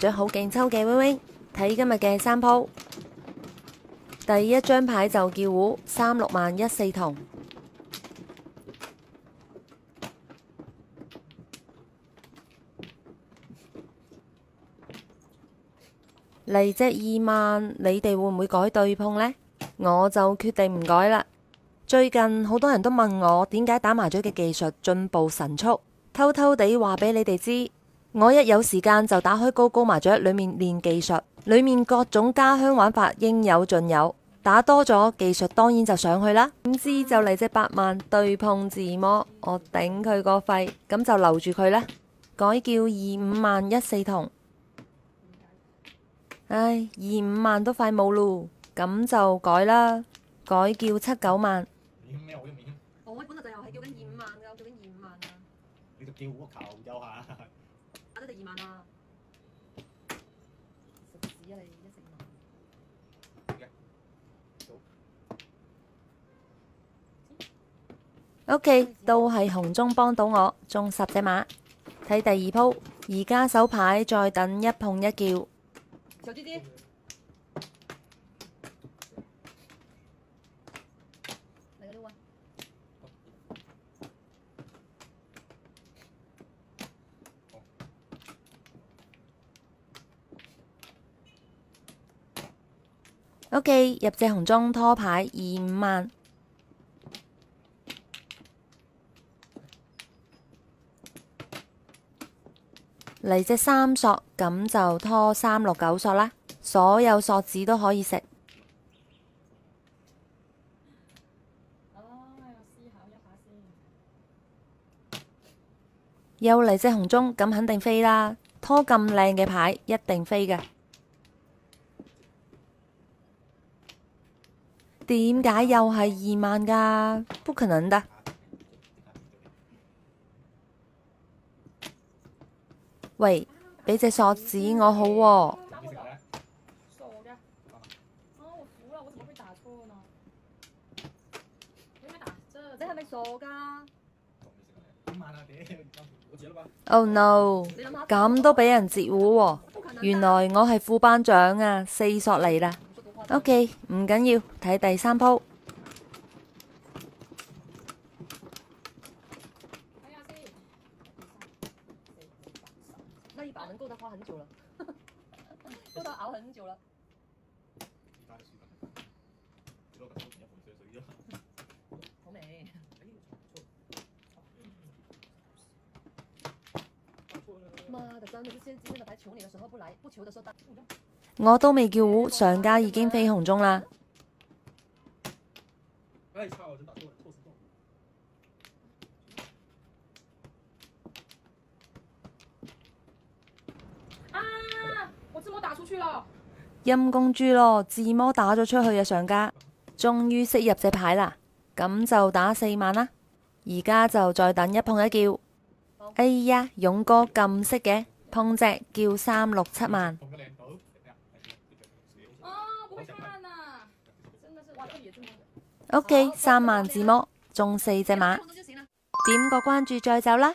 雀好勁抽嘅 wing wing，睇今日嘅三鋪。第一張牌就叫胡36萬一四筒，嚟隻2萬，你哋會唔會改對碰呢？我就決定唔改啦。最近好多人都問我點解打麻雀嘅技術進步神速，偷偷地話俾你哋知，我一有時間就打開高高麻雀裏面練技術，裏面各種家鄉玩法應有盡有，打多咗技術當然就上去啦。點知就嚟隻8萬對碰自摸，我頂佢個肺，咁就留住佢啦，改叫25萬一四筒。唉，25萬都快冇咯，咁就改啦，改叫79萬。我本來就又係叫緊25萬㗎，我叫緊25萬啊！你就叫我求休下，打咗第2萬啊！食屎啊你！OK， 都係紅中幫到我，中10隻馬。睇第二鋪，而家手牌再等一碰一叫。小雞雞。嚟個6啊！OK， 入隻紅中拖牌25萬。嚟隻3索，咁就拖369索啦。所有索子都可以食。又嚟隻紅中，咁肯定飛啦。拖咁靚嘅牌，一定飛嘅。點解又係2萬㗎？不可能的。喂，俾隻索子我好喎。傻嘅，我服了，我怎麼會打錯呢？你咪打這，你係咪傻㗎？Oh no！咁都俾人截胡喎，原來我係副班長啊，4索嚟啦。OK， 唔緊要，睇第3鋪。那一把能夠得花很久了，夠得熬很久了。好味。媽的，真的是今天的牌求你的時候不來，不求的時候打。我都未叫胡，上家已經飛紅中啦。我自摸打出去了。陰公豬咯，自摸打咗出去啊！上家終於識入隻牌啦，咁就打4萬啦。而家就再等一碰一叫。哎呀，勇哥咁識嘅，碰隻叫367萬。OK， 3萬自摸，中4隻馬，點個關注再走啦。